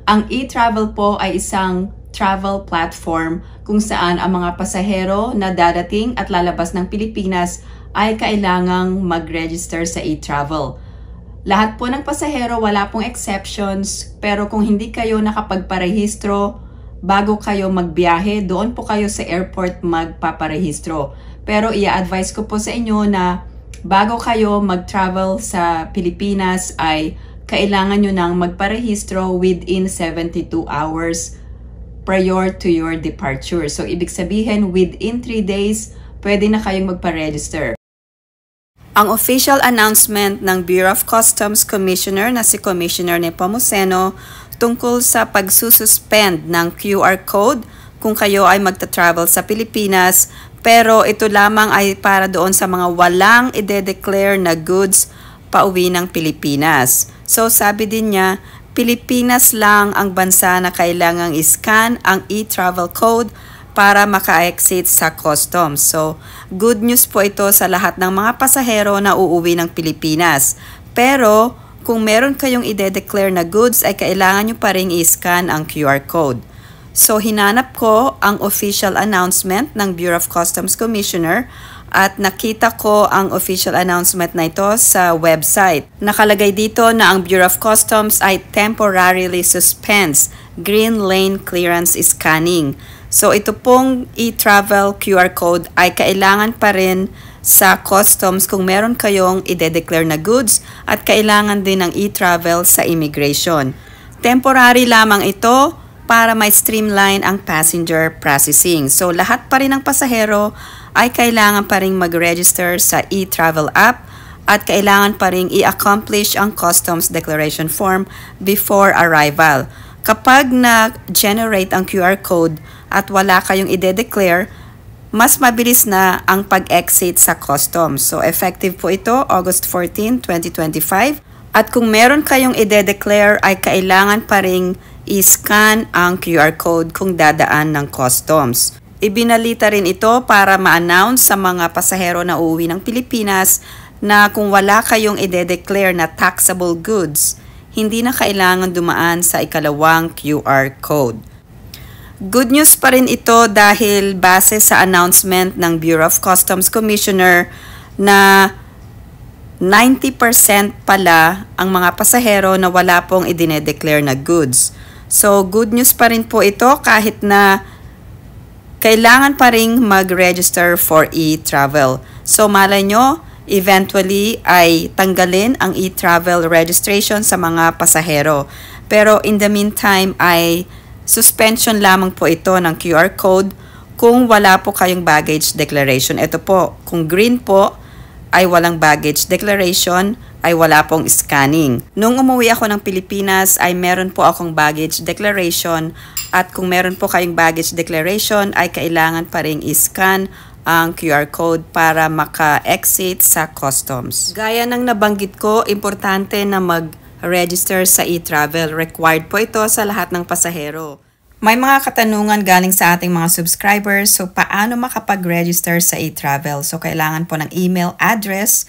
Ang e-travel po ay isang travel platform kung saan ang mga pasahero na dadating at lalabas ng Pilipinas ay kailangang mag-register sa e-travel. Lahat po ng pasahero, wala pong exceptions, pero kung hindi kayo nakapagparehistro bago kayo magbiyahe, doon po kayo sa airport magpaparehistro. Pero i-advise ko po sa inyo na bago kayo mag-travel sa Pilipinas ay kailangan nyo nang magparehistro within 72 hours prior to your departure. So, ibig sabihin, within 3 days, pwede na kayong magpa-register. Ang official announcement ng Bureau of Customs Commissioner na si Commissioner Nepomuceno tungkol sa pagsususpend ng QR code kung kayo ay magta-travel sa Pilipinas, pero ito lamang ay para doon sa mga walang ide-declare na goods pauwi ng Pilipinas. So sabi din niya, Pilipinas lang ang bansa na kailangang i-scan ang e-travel code para maka-exit sa customs. So good news po ito sa lahat ng mga pasahero na uuwi ng Pilipinas. Pero kung meron kayong ide-declare na goods ay kailangan nyo pa rin i-scan ang QR code. So hinanap ko ang official announcement ng Bureau of Customs Commissioner at nakita ko ang official announcement na ito sa website. Nakalagay dito na ang Bureau of Customs ay temporarily suspends green lane clearance scanning. So ito pong e-travel QR code ay kailangan pa rin sa customs kung meron kayong ide-declare na goods at kailangan din ng e-travel sa immigration. Temporary lamang ito para may streamline ang passenger processing. So lahat pa rin ng pasahero ay kailangan pa rin mag-register sa e-travel app at kailangan pa rin i-accomplish ang customs declaration form before arrival. Kapag na-generate ang QR code at wala kayong ide-declare, mas mabilis na ang pag-exit sa customs. So effective po ito August 14, 2025. At kung meron kayong ide-declare ay kailangan pa rin i-scan ang QR code kung dadaan ng customs. Ibinalita rin ito para ma-announce sa mga pasahero na uuwi ng Pilipinas na kung wala kayong ide-declare na taxable goods, hindi na kailangan dumaan sa ikalawang QR code. Good news pa rin ito dahil base sa announcement ng Bureau of Customs Commissioner na 90% pala ang mga pasahero na wala pong idine-declare na goods. So good news pa rin po ito kahit na kailangan pa rin mag-register for e-travel. So malay nyo, eventually ay tanggalin ang e-travel registration sa mga pasahero. Pero in the meantime ay suspension lamang po ito ng QR code kung wala po kayong baggage declaration. Ito po, kung green po ay walang baggage declaration, ay wala pong scanning. Nung umuwi ako ng Pilipinas ay meron po akong baggage declaration at kung meron po kayong baggage declaration ay kailangan pa rin i-scan ang QR code para maka-exit sa customs. Gaya ng nabanggit ko, importante na mag-register sa e-travel. Required po ito sa lahat ng pasahero. May mga katanungan galing sa ating mga subscribers. So, paano makapag-register sa e-travel? So, kailangan po ng email address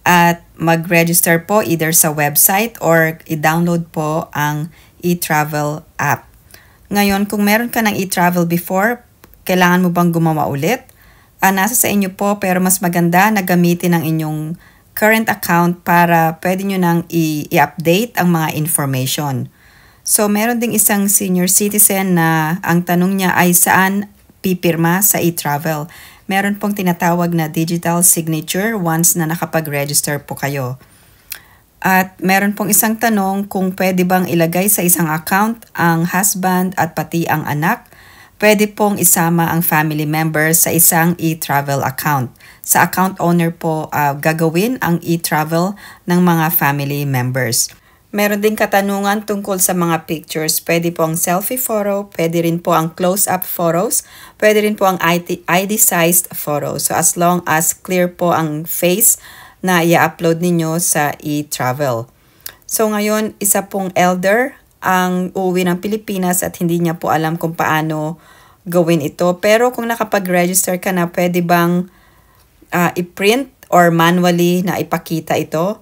at mag-register po either sa website or i-download po ang e-travel app. Ngayon, kung meron ka ng e-travel before, kailangan mo bang gumawa ulit? Nasa sa inyo po, pero mas maganda na gamitin ang inyong current account para pwede nyo nang i-update ang mga information. So, meron ding isang senior citizen na ang tanong niya ay saan pipirma sa e-travel. Meron pong tinatawag na digital signature once na nakapag-register po kayo. At meron pong isang tanong kung pwede bang ilagay sa isang account ang husband at pati ang anak. Pwede pong isama ang family members sa isang e-travel account. Sa account owner po gagawin ang e-travel ng mga family members. Meron din katanungan tungkol sa mga pictures. Pwede po ang selfie photo, pwede rin po ang close-up photos, pwede rin po ang ID-sized photos. So as long as clear po ang face na i-upload ninyo sa e-travel. So ngayon, isa pong elder ang uuwi ng Pilipinas at hindi niya po alam kung paano gawin ito. Pero kung nakapag-register ka na, pwede bang i-print or manually na ipakita ito?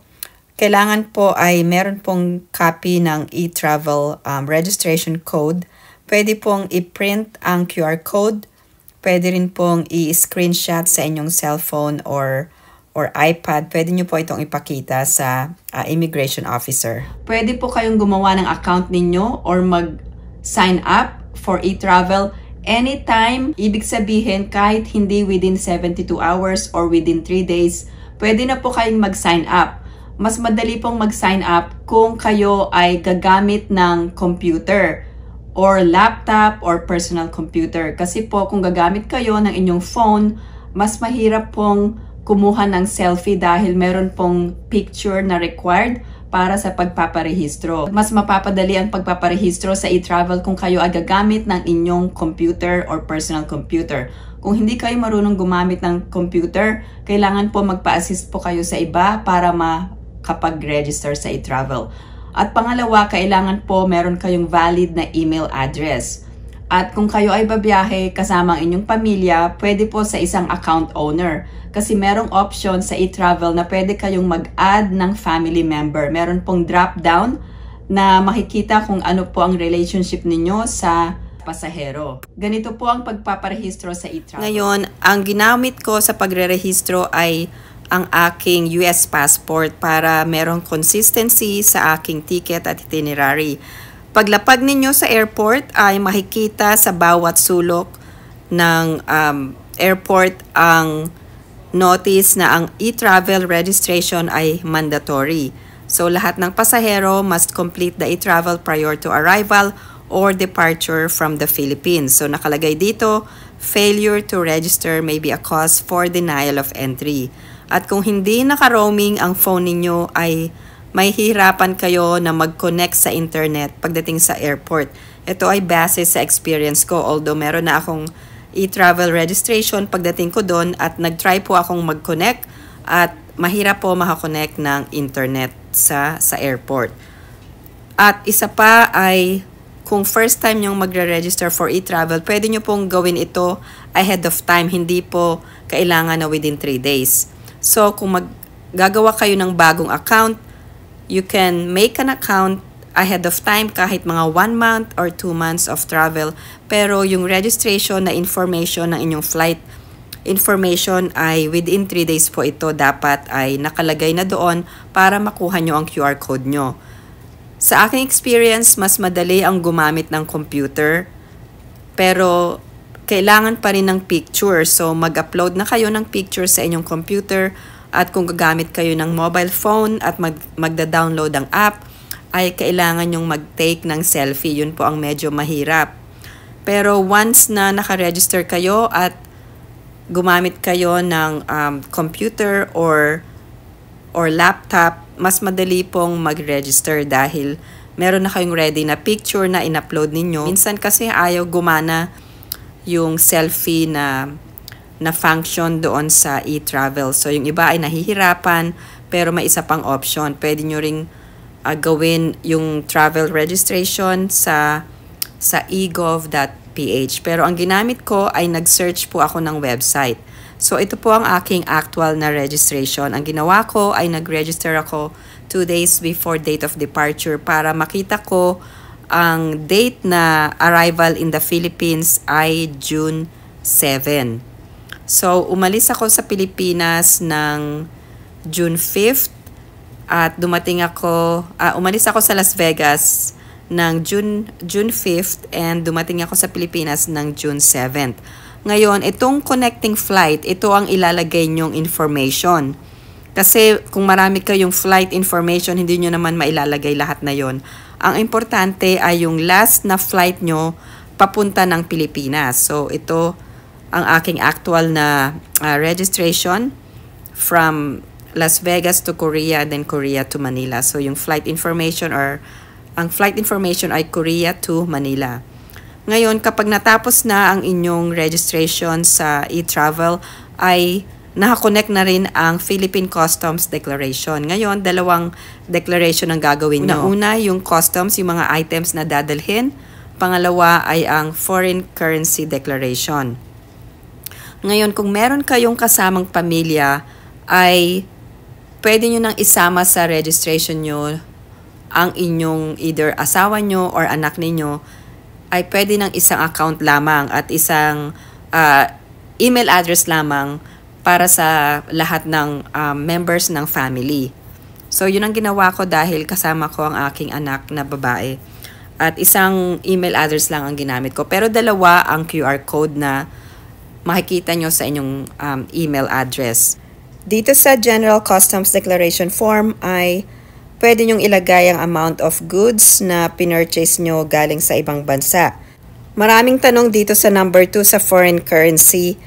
Kailangan po ay meron pong copy ng e-travel registration code. Pwede pong i-print ang QR code. Pwede rin pong i-screenshot sa inyong cellphone or iPad. Pwede nyo po itong ipakita sa immigration officer. Pwede po kayong gumawa ng account ninyo or mag-sign up for e-travel anytime. Ibig sabihin, kahit hindi within 72 hours or within 3 days, pwede na po kayong mag-sign up. Mas madali pong mag-sign up kung kayo ay gagamit ng computer or laptop or personal computer. Kasi po kung gagamit kayo ng inyong phone, mas mahirap pong kumuha ng selfie dahil meron pong picture na required para sa pagpaparehistro. Mas mapapadali ang pagpaparehistro sa e-travel kung kayo ay gagamit ng inyong computer or personal computer. Kung hindi kayo marunong gumamit ng computer, kailangan po magpa-assist po kayo sa iba para makapag-register sa e-travel. At pangalawa, kailangan po meron kayong valid na email address. At kung kayo ay babiyahe kasama ang inyong pamilya, pwede po sa isang account owner. Kasi merong option sa e-travel na pwede kayong mag-add ng family member. Meron pong drop-down na makikita kung ano po ang relationship ninyo sa pasahero. Ganito po ang pagpaparehistro sa e-travel. Ngayon, ang ginamit ko sa pagrerehistro ay ang aking US passport para merong consistency sa aking ticket at itinerary. Paglapag ninyo sa airport ay makikita sa bawat sulok ng airport ang notice na ang e-travel registration ay mandatory. So lahat ng pasahero must complete the e-travel prior to arrival or departure from the Philippines. So nakalagay dito, failure to register may be a cause for denial of entry. At kung hindi naka-roaming ang phone ninyo ay may hirapan kayo na mag-connect sa internet pagdating sa airport. Ito ay base sa experience ko, although meron na akong e-travel registration pagdating ko doon at nag-try po akong mag-connect at mahirap po makakonect ng internet sa airport. At isa pa ay kung first time yung magre-register for e-travel, pwede nyo pong gawin ito ahead of time, hindi po kailangan na within 3 days. So kung gagawa kayo ng bagong account, you can make an account ahead of time kahit mga 1 month or 2 months of travel. Pero yung registration na information ng inyong flight information ay within 3 days po ito dapat ay nakalagay na doon para makuha nyo ang QR code nyo. Sa aking experience, mas madali ang gumamit ng computer. Pero kailangan pa rin ng picture. So mag-upload na kayo ng picture sa inyong computer. At kung gagamit kayo ng mobile phone at magda-download ang app, ay kailangan yung mag-take ng selfie. Yun po ang medyo mahirap. Pero once na naka-register kayo at gumamit kayo ng computer or laptop, mas madali pong mag-register dahil meron na kayong ready na picture na in-upload ninyo. Minsan kasi ayaw gumana yung selfie na function doon sa e-travel. So, yung iba ay nahihirapan, pero may isa pang option. Pwede nyo ring gawin yung travel registration sa egov.ph. Pero ang ginamit ko ay nag-search po ako ng website. So, ito po ang aking actual na registration. Ang ginawa ko ay nag-register ako 2 days before date of departure para makita ko ang date na arrival in the Philippines ay June 7. So, umalis ako sa Pilipinas ng June 5th at umalis ako sa Las Vegas ng June 5th and dumating ako sa Pilipinas ng June 7th. Ngayon, itong connecting flight, ito ang ilalagay nyong information. Kasi kung marami kayong flight information, hindi nyo naman mailalagay lahat na yon. Ang importante ay yung last na flight nyo papunta ng Pilipinas. So, ito ang aking actual na registration from Las Vegas to Korea, then Korea to Manila. So, yung flight information ang flight information ay Korea to Manila. Ngayon, kapag natapos na ang inyong registration sa e-travel, ay nakakonect na rin ang Philippine Customs Declaration. Ngayon, 2 declaration ang gagawin nyo. Una, yung customs, yung mga items na dadalhin. Pangalawa ay ang Foreign Currency Declaration. Ngayon, kung meron kayong kasamang pamilya, ay pwede nyo nang isama sa registration nyo ang inyong either asawa nyo or anak ninyo ay pwede ng isang account lamang at isang email address lamang para sa lahat ng members ng family. So, yun ang ginawa ko dahil kasama ko ang aking anak na babae. At isang email address lang ang ginamit ko. Pero dalawa ang QR code na makikita nyo sa inyong email address. Dito sa General Customs Declaration Form ay pwede nyong ilagay ang amount of goods na pinurchase nyo galing sa ibang bansa. Maraming tanong dito sa number 2 sa foreign currency.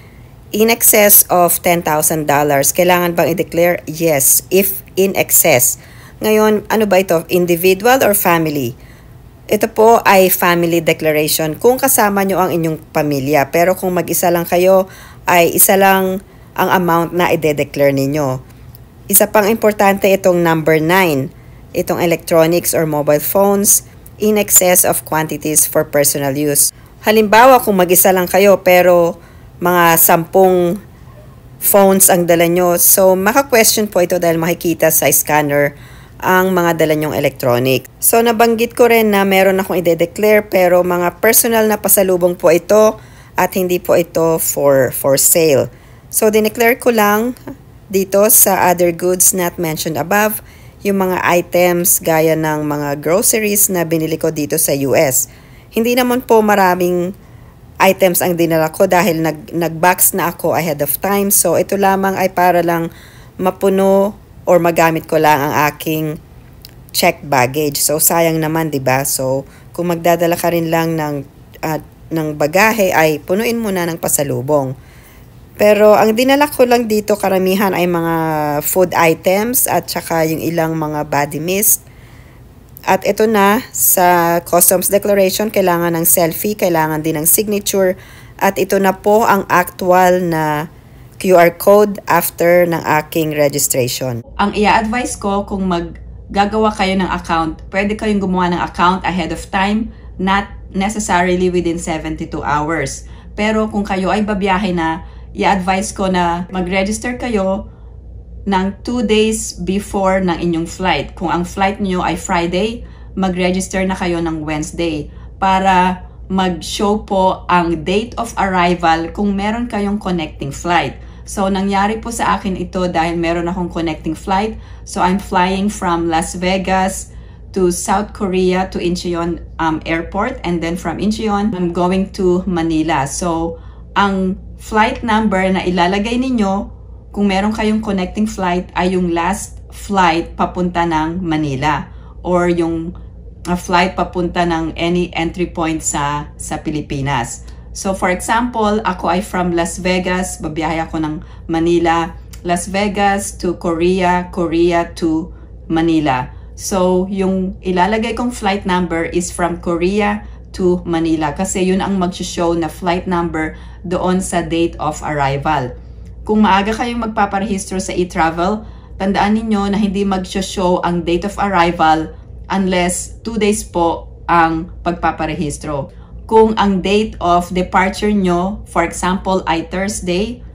In excess of $10,000. Kailangan bang i-declare? Yes, if in excess. Ngayon, ano ba ito? Individual or family? Ito po ay family declaration kung kasama nyo ang inyong pamilya. Pero kung mag-isa lang kayo, ay isa lang ang amount na i-declare ninyo. Isa pang importante itong number 9. Itong electronics or mobile phones in excess of quantities for personal use. Halimbawa, kung mag-isa lang kayo pero mga 10 phones ang dala nyo, so maka-question po ito dahil makikita sa scanner ang mga dala nyong electronic. So nabanggit ko rin na meron akong i-declare pero mga personal na pasalubong po ito at hindi po ito for sale. So dineclare ko lang dito sa other goods not mentioned above yung mga items gaya ng mga groceries na binili ko dito sa US. Hindi naman po maraming items ang dinala ko dahil nag-box na ako ahead of time. So ito lamang ay para lang mapuno or magamit ko lang ang aking checked baggage. So sayang naman, 'di ba? So kung magdadala ka rin lang ng bagahe ay punuin mo na ng pasalubong. Pero ang dinala ko lang dito karamihan ay mga food items at saka yung ilang mga body mist. At ito na, sa customs declaration, kailangan ng selfie, kailangan din ng signature. At ito na po ang actual na QR code after ng aking registration. Ang i-advise ko kung maggagawa kayo ng account, pwede kayong gumawa ng account ahead of time, not necessarily within 72 hours. Pero kung kayo ay babiyahe na, i-advise ko na mag-register kayo ng 2 days before ng inyong flight. Kung ang flight niyo ay Friday, mag-register na kayo ng Wednesday para mag-show po ang date of arrival kung meron kayong connecting flight. So, nangyari po sa akin ito dahil meron akong connecting flight. So, I'm flying from Las Vegas to South Korea to Incheon Airport, and then from Incheon, I'm going to Manila. So, ang flight number na ilalagay ninyo kung meron kayong connecting flight ay yung last flight papunta ng Manila or yung flight papunta ng any entry point sa Pilipinas. So for example, ako ay from Las Vegas, babiyahe ako ng Manila, Las Vegas to Korea, Korea to Manila. So yung ilalagay kong flight number is from Korea to Manila kasi yun ang mag-show na flight number doon sa date of arrival. Kung maaga kayong magpaparehistro sa e-travel, tandaan ninyo na hindi mag-show ang date of arrival unless 2 days po ang pagpaparehistro. Kung ang date of departure nyo, for example, ay Thursday,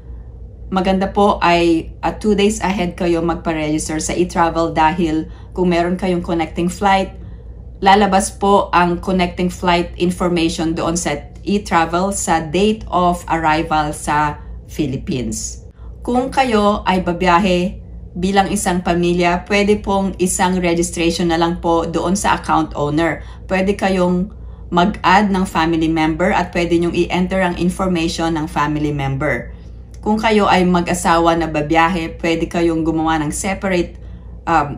maganda po ay 2 days ahead kayo magparegister sa e-travel dahil kung meron kayong connecting flight, lalabas po ang connecting flight information doon sa e-travel sa date of arrival sa Philippines. Kung kayo ay babiyahe bilang isang pamilya, pwede pong isang registration na lang po doon sa account owner. Pwede kayong mag-add ng family member at pwede nyong i-enter ang information ng family member. Kung kayo ay mag-asawa na babiyahe, pwede kayong gumawa ng separate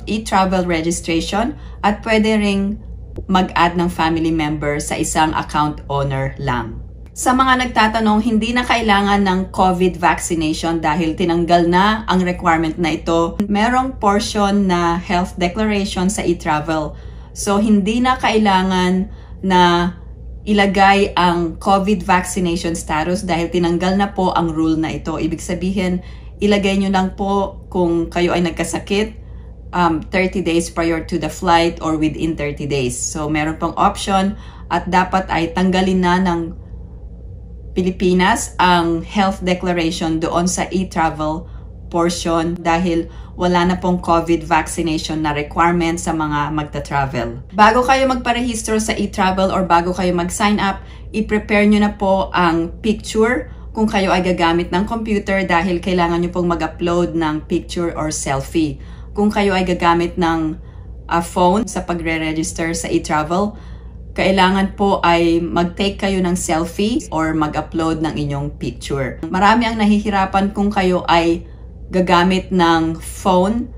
e-travel registration at pwede ring mag-add ng family member sa isang account owner lang. Sa mga nagtatanong, hindi na kailangan ng COVID vaccination dahil tinanggal na ang requirement na ito. Merong portion na health declaration sa e-travel. So, hindi na kailangan na ilagay ang COVID vaccination status dahil tinanggal na po ang rule na ito. Ibig sabihin, ilagay nyo lang po kung kayo ay nagkasakit 30 days prior to the flight or within 30 days. So, meron pang option at dapat ay tanggalin na ng Pilipinas ang health declaration doon sa e-travel portion dahil wala na pong COVID vaccination na requirement sa mga magta-travel. Bago kayo magparehistro sa e-travel or bago kayo mag-sign up, i-prepare nyo na po ang picture kung kayo ay gagamit ng computer dahil kailangan nyo pong mag-upload ng picture or selfie. Kung kayo ay gagamit ng phone sa pagre-register sa e-travel, kailangan po ay mag-take kayo ng selfie or mag-upload ng inyong picture. Marami ang nahihirapan kung kayo ay gagamit ng phone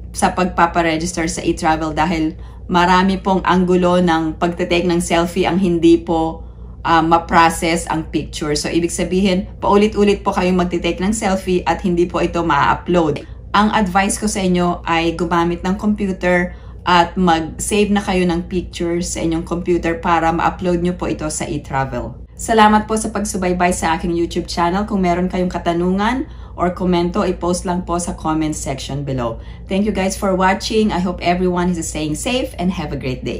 sa pagpaparegister sa e-travel dahil marami pong anggulo ng pagte-take ng selfie ang hindi po ma-process ang picture. So, ibig sabihin, paulit-ulit po kayong magte-take ng selfie at hindi po ito ma-upload. Ang advice ko sa inyo ay gumamit ng computer at mag-save na kayo ng pictures sa inyong computer para ma-upload nyo po ito sa e-travel. Salamat po sa pagsubaybay sa aking YouTube channel. Kung meron kayong katanungan or komento, i-post lang po sa comment section below. Thank you guys for watching. I hope everyone is staying safe and have a great day.